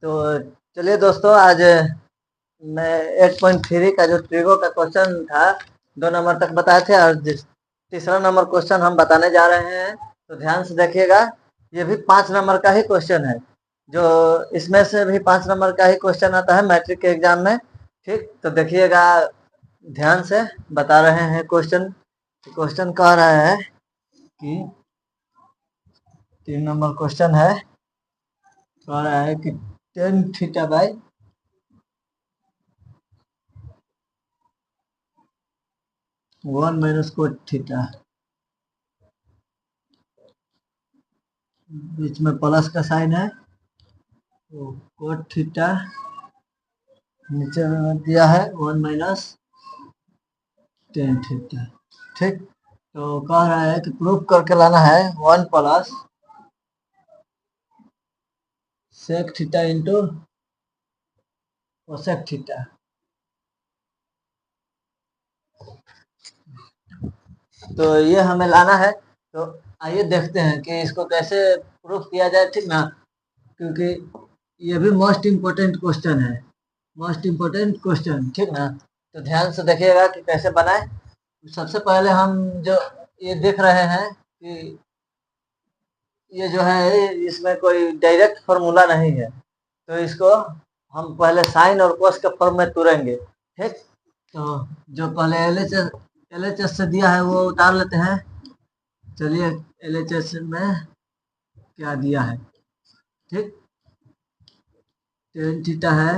तो चलिए दोस्तों, आज मैं 8.3 का जो ट्रिगो का क्वेश्चन था 2 नंबर तक बताए थे, और तीसरा नंबर क्वेश्चन हम बताने जा रहे हैं। तो ध्यान से देखिएगा, ये भी 5 नंबर का ही क्वेश्चन है। जो इसमें से भी 5 नंबर का ही क्वेश्चन आता है मैट्रिक के एग्जाम में। ठीक, तो देखिएगा ध्यान से, बता रहे हैं क्वेश्चन। क्वेश्चन कह रहा है कि 3 नंबर क्वेश्चन है, कह रहा है कि tan theta by 1 minus cot theta, बीच में प्लस का साइन है, तो कोट थीटा नीचे में दिया है 1 माइनस टेन थीटा। ठीक, तो कह रहा है कि प्रूफ करके लाना है 1 plus sec theta into cosec theta. तो ये हमें लाना है। तो आइए देखते हैं कि इसको कैसे प्रूफ किया जाए, ठीक ना, क्योंकि ये भी मोस्ट इम्पोर्टेंट क्वेश्चन है, मोस्ट इम्पोर्टेंट क्वेश्चन, ठीक ना। तो ध्यान से देखिएगा कि कैसे बनाए। सबसे पहले हम जो ये देख रहे हैं कि ये जो है इसमें कोई डायरेक्ट फॉर्मूला नहीं है, तो इसको हम पहले साइन और कोस के फॉर्म में तुरेंगे। ठीक, तो जो पहले एलएचएस से दिया है वो उतार लेते हैं। चलिए, एलएचएस में क्या दिया है। ठीक, टेन थीटा है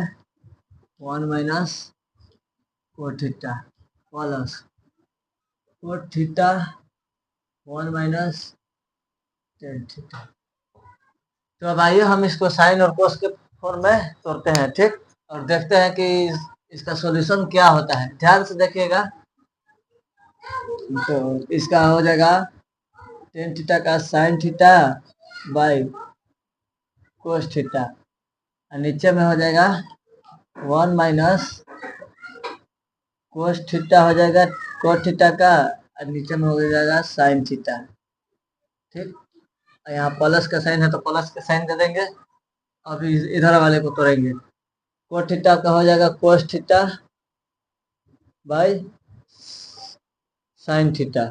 1 minus cot theta plus cot theta 1 minus tan theta. तो अब आइए हम इसको साइन और कोस के फॉर्म में तोड़ते हैं। ठीक, और देखते हैं कि इसका सॉल्यूशन क्या होता है। ध्यान से देखिएगा, तो इसका हो जाएगा टेन थीटा का sign theta by cos theta, और नीचे में हो जाएगा 1 माइनस कोस थीटा हो जाएगा कोस थीटा का, और नीचे में हो जाएगा साइन थीटा। ठीक, यहाँ प्लस का साइन है तो प्लस का साइन दे देंगे। अब इधर वाले को तोड़ेंगे, कोस थीटा का हो जाएगा cos theta by sine theta,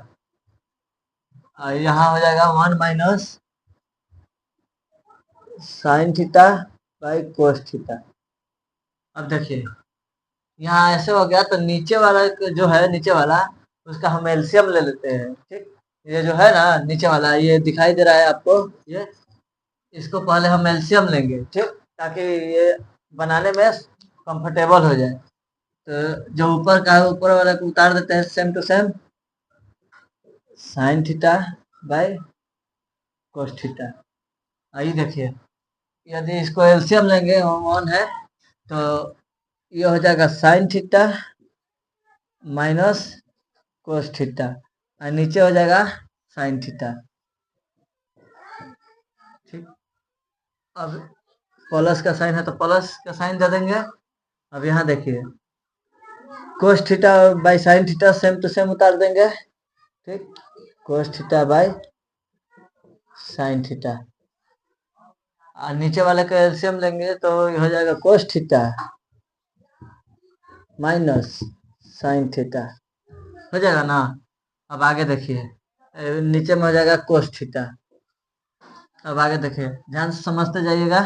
और यहाँ हो जाएगा 1 minus sign theta by cos theta. अब देखिए यहाँ ऐसे हो गया, तो नीचे वाला जो है, नीचे वाला उसका हम एलसीएम ले लेते हैं। ठीक, ये जो है ना नीचे वाला, ये दिखाई दे रहा है आपको, ये इसको पहले हम एलसीएम लेंगे। ठीक, ताकि ये बनाने में कंफर्टेबल हो जाए। तो जो ऊपर का है ऊपर वाला को उतार देते हैं, same to same sine theta by cos theta. आइए देखिए, यदि इसको एलसीएम लेंगे, वन है, तो ये हो जाएगा sign theta minus cos theta, और नीचे हो जाएगा साइन थीटा। ठीक, अब प्लस का साइन है तो प्लस का साइन दे देंगे। अब यहाँ देखिए cos theta by sine theta same to same उतार देंगे। ठीक, cos theta by sine theta, और नीचे वाले का एलसीएम लेंगे तो ये हो जाएगा cos theta minus sine theta, हो जाएगा ना। अब आगे देखिए, नीचे में हो जाएगा कोस थीटा। अब आगे देखिए, ध्यान से समझते जाइएगा।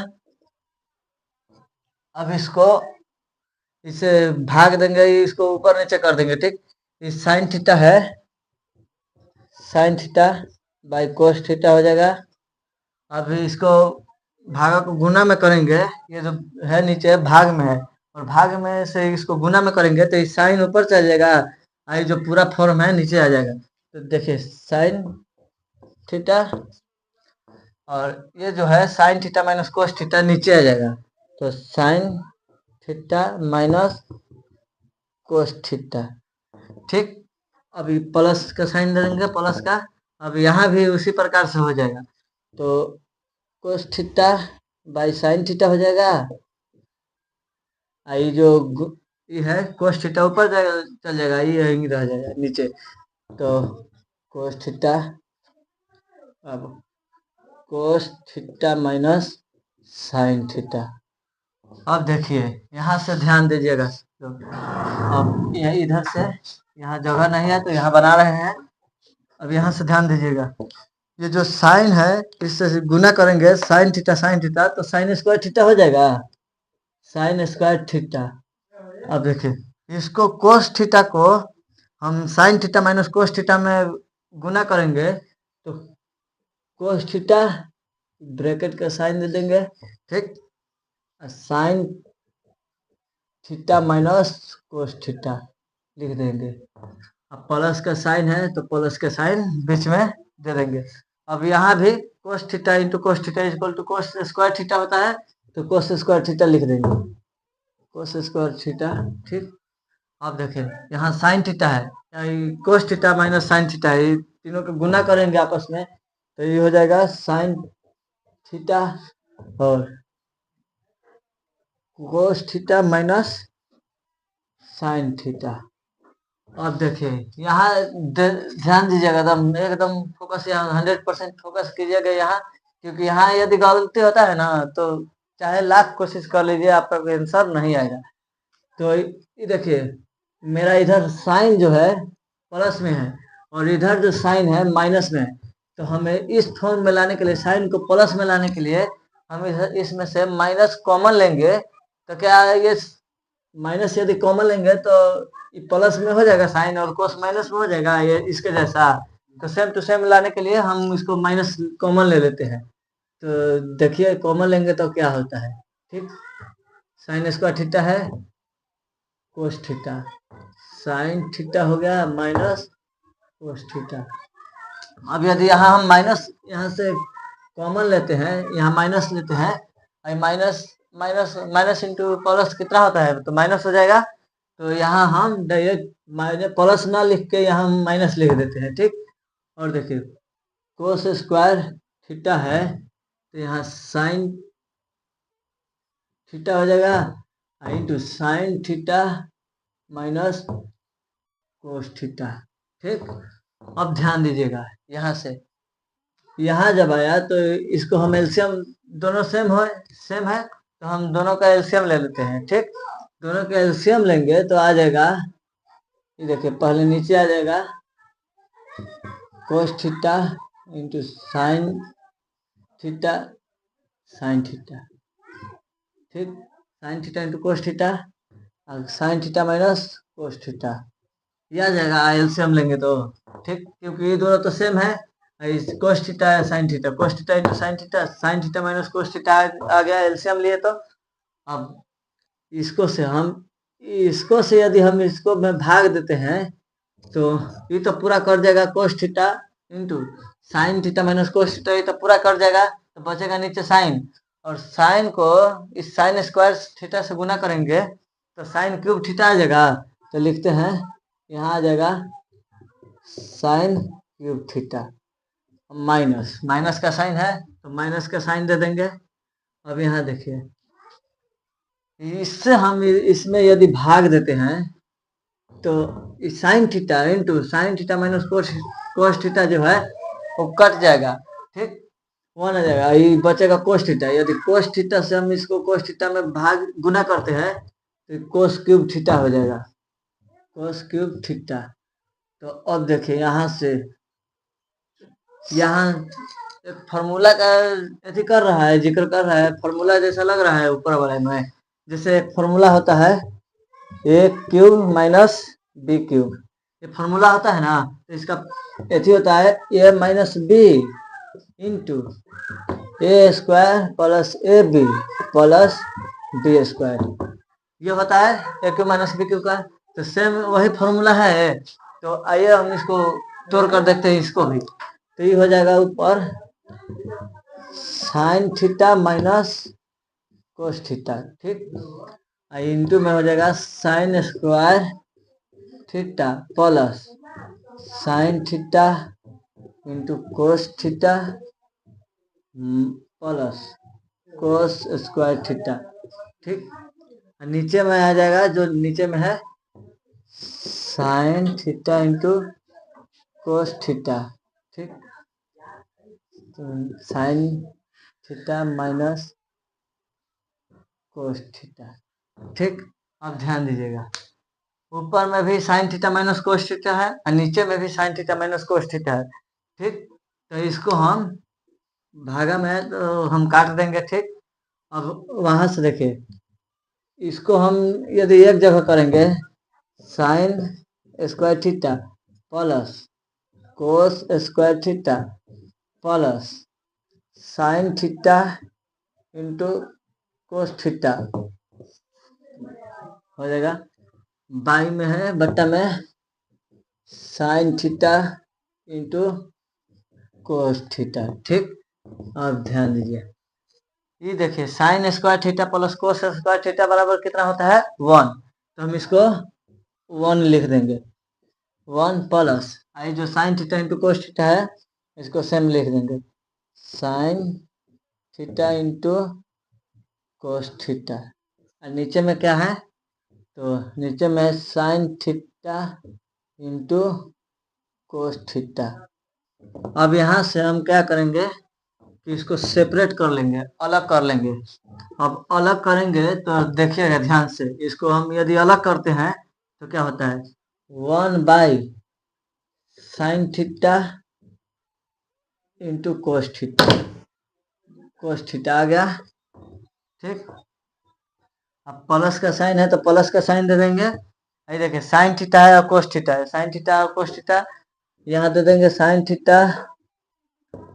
अब इसको इसे भाग देंगे, इसको ऊपर नीचे कर देंगे। ठीक, इस साइन थीटा है, sine theta by cos theta हो जाएगा। अब इसको भागा को गुना में करेंगे, ये जो है नीचे भाग में है, और भाग में से इसको गुना में करेंगे तो इस साइन ऊपर चल जाएगा, और जो पूरा फॉर्म है नीचे आ जाएगा। तो देखिए साइन थीटा, और ये जो है sine theta minus cos theta नीचे आ जाएगा, तो sign theta minus cos theta. ठीक, अभी प्लस का साइन दे देंगे, प्लस का। अब यहाँ भी उसी प्रकार से हो जाएगा, तो कोस थीटा बाई साइन थीटा हो जाएगा। ये जो ये है कोस थीटा ऊपर जाएगा, चल जाएगा, ये यहीं रह जाएगा नीचे। तो कोस थीटा, अब cos theta minus sine theta, अब देखिए यहाँ से ध्यान दीजिएगा। तो अब यह इधर से यहाँ जगह नहीं है तो यहाँ बना रहे हैं। अब यहाँ से ध्यान दीजिएगा, ये जो साइन है इससे गुना करेंगे साइन थीटा तो साइन स्क्वायर थीटा हो जाएगा, साइन स्क्वायर थीटा। अब देखिए इसको कोस थीटा को हम sign theta minus cos theta में गुना करेंगे तो कोस थीटा ब्रैकेट का साइन दे देंगे, ठीक, sine theta minus cos theta लिख देंगे। अब प्लस का साइन है तो प्लस का साइन बीच में दे देंगे। अब यहाँ भी cos theta into cos theta equal to cos square theta होता है तो कोस स्क्वायर थीटा लिख देंगे, कोस स्क्वायर थीटा, ठीक। अब देखें यहाँ साइन थीटा है, cos theta minus sine theta है, तीनों को गुना करेंगे आपस में तो ये हो जाएगा साइन थीटा और cos theta minus sine theta. अब देखिए यहाँ ध्यान दीजिएगा, एकदम एकदम फोकस, यहाँ 100% फोकस कीजिएगा यहाँ, क्योंकि यहाँ यदि गलती होता है ना तो चाहे लाख कोशिश कर लीजिए आपका आंसर नहीं आएगा। तो ये देखिए मेरा इधर साइन जो है प्लस में है और इधर जो साइन है माइनस में है, तो हमें इस फॉर्म में लाने के लिए, साइन को प्लस में लाने के लिए हम इसमें से माइनस कॉमन लेंगे तो क्या ये माइनस यदि कॉमन लेंगे तो प्लस में हो जाएगा साइन और कोस माइनस में हो जाएगा, ये इसके जैसा। तो सेम टू सेम लाने के लिए हम इसको माइनस कॉमन ले लेते हैं। तो देखिए कॉमन लेंगे तो क्या होता है, ठीक, साइन स्क्वायर थीटा है कोस थीटा, साइन थीटा हो गया माइनस कोस थीटा। अब यदि यहाँ हम माइनस यहाँ से कॉमन लेते हैं, यहाँ माइनस लेते हैं, minus minus minus into plus कितना होता है तो माइनस हो जाएगा। तो यहाँ हम डायरेक्ट माइनस प्लस ना लिख के यहाँ माइनस लिख देते हैं, ठीक। और देखिए कोस स्क्वायर थीटा है तो यहाँ साइन थीटा हो जाएगा into sine theta minus cos theta, ठीक। अब ध्यान दीजिएगा यहाँ से यहाँ जब आया तो इसको हम एलसीएम, दोनों सेम है तो हम दोनों का एलसीएम ले लेते हैं, ठीक। दोनों का एलसीएम लेंगे तो आ जाएगा, ये देखिए पहले नीचे आ जाएगा cos theta into sine theta sine theta, ठीक, sine theta into cos theta और sine theta minus cos theta, ये आ जाएगा एलसीएम लेंगे तो, ठीक, क्योंकि ये दोनों तो सेम है। कोस थीटा है sine theta, cos theta into sine theta minus cos theta आ गया एलसीएम लिए तो। अब इसको से यदि हम इसको में भाग देते हैं तो ये तो पूरा कर जाएगा cos theta into sine theta minus cos theta, ये तो पूरा कर जाएगा तो बचेगा नीचे साइन, और साइन को इस साइन स्क्वायर थीटा से गुना करेंगे तो साइन क्यूब थीटा आ जाएगा। तो लिखते हैं यहाँ आ जाएगा sine cube theta minus minus का साइन है तो माइनस का साइन दे देंगे। अब यहाँ देखिए इससे हम इसमें यदि भाग देते हैं तो sign theta into sine theta minus cos theta जो है वो कट जाएगा, ठीक, वन आ जाएगा, ये बचेगा कोस थीटा। यदि कोस थीटा से हम इसको कोस थीटा में भाग गुना करते हैं तो कोस क्यूब थीटा हो जाएगा, कोस क्यूब थीटा। तो अब देखिए यहाँ से यहाँ एक फार्मूला का अथी कर रहा है, जिक्र कर रहा है, फार्मूला जैसा लग रहा है ऊपर वाले में, जैसे एक फार्मूला होता है a cube minus b cube, ये फार्मूला होता है ना, तो इसका अथी होता है a minus b into a square plus a b plus b square, ये होता है a cube minus b cube का। तो सेम वही फार्मूला है, तो आइए हम इसको तोड़ कर देखते हैं इसको भी। तो ये हो जाएगा ऊपर sign theta minus cos theta, ठीक, इंटू में हो जाएगा sine square theta plus sign theta into cos theta plus cos square theta, ठीक। नीचे में आ जाएगा जो नीचे में है sine theta into cos theta, ठीक, तो sign theta minus cos theta. ठीक, अब ध्यान दीजिएगा, ऊपर में भी sign theta minus cos theta है और नीचे में भी sign theta minus cos theta है। ठीक, तो इसको हम भागा में तो हम काट देंगे। ठीक, अब वहां से देखिए, इसको हम यदि एक जगह करेंगे, sine square theta plus cos square theta plus sign theta into cos theta हो जाएगा, बाई में है बट्टा में sign theta into cos theta. ठीक, अब ध्यान दीजिए, ये देखिए sine square theta plus cos square theta बराबर कितना होता है 1, तो हम इसको 1 लिख देंगे, 1 प्लस आई जो sign theta into cos theta है इसको सेम लिख देंगे, sign theta into cos theta, और नीचे में क्या है, तो नीचे में sign theta into cos theta. अब यहाँ से हम क्या करेंगे कि इसको सेपरेट कर लेंगे, अलग कर लेंगे। अब अलग करेंगे तो देखिएगा ध्यान से, इसको हम यदि अलग करते हैं तो क्या होता है 1 by sine theta into cos theta, cos theta आ गया। ठीक, अब प्लस का साइन है तो प्लस का साइन दे देंगे, ये देखिए साइन थीटा है और कोस थीटा है, साइन थीटा और कोस थीटा, यहाँ दे देंगे sign theta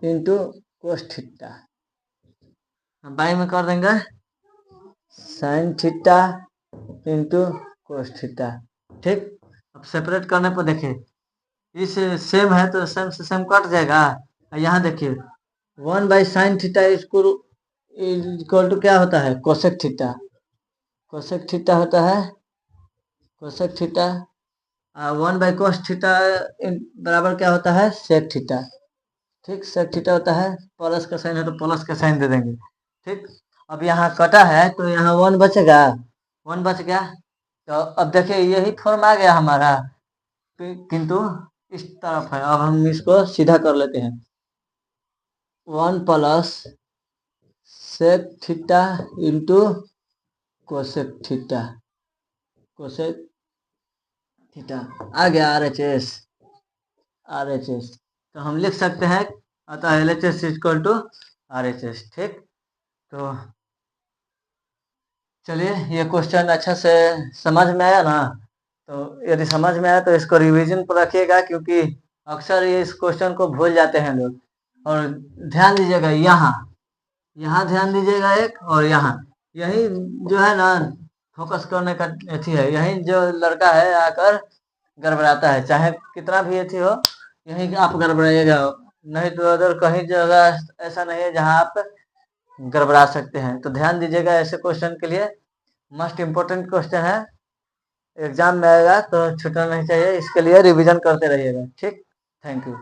into cos theta, by में कर देंगे sign theta into cos theta. ठीक, अब सेपरेट करने पर देखिए इस सेम है तो सेम से सेम कट जाएगा, यहाँ देखिए 1 by sine theta equal to क्या होता है कोसेक थीटा, कोसेक थीटा होता है cosec theta, 1 by cos theta बराबर क्या होता है सेक थीटा। ठीक, सेक थीटा होता है, प्लस का साइन है तो प्लस का साइन दे देंगे। ठीक, अब यहाँ कटा है तो यहाँ 1 बचेगा, 1 बच गया, तो अब देखिए यही फॉर्म आ गया हमारा, किंतु इस तरफ है। अब हम इसको सीधा कर लेते हैं, 1 plus sec theta into cosec theta, cosec theta आ गया RHS, तो हम लिख सकते हैं अतः LHS इक्वल टू RHS। ठीक, तो चलिए ये क्वेश्चन अच्छा से समझ में आया ना, तो यदि समझ में आया तो इसको रिवीजन पर रखिएगा, क्योंकि अक्सर ये इस क्वेश्चन को भूल जाते हैं लोग। और ध्यान दीजिएगा, यहाँ ध्यान दीजिएगा एक, और यहाँ यही जो है ना फोकस करने का अथी है, यही जो लड़का है आकर गड़बड़ाता है, चाहे कितना भी अथी हो यही आप गड़बड़ाइएगा, नहीं तो अगर कहीं जगह ऐसा नहीं है जहाँ आप गड़बड़ा सकते हैं। तो ध्यान दीजिएगा, ऐसे क्वेश्चन के लिए मोस्ट इम्पोर्टेंट क्वेश्चन है, एग्जाम में आएगा तो छूटना नहीं चाहिए, इसके लिए रिवीजन करते रहिएगा। ठीक, थैंक यू।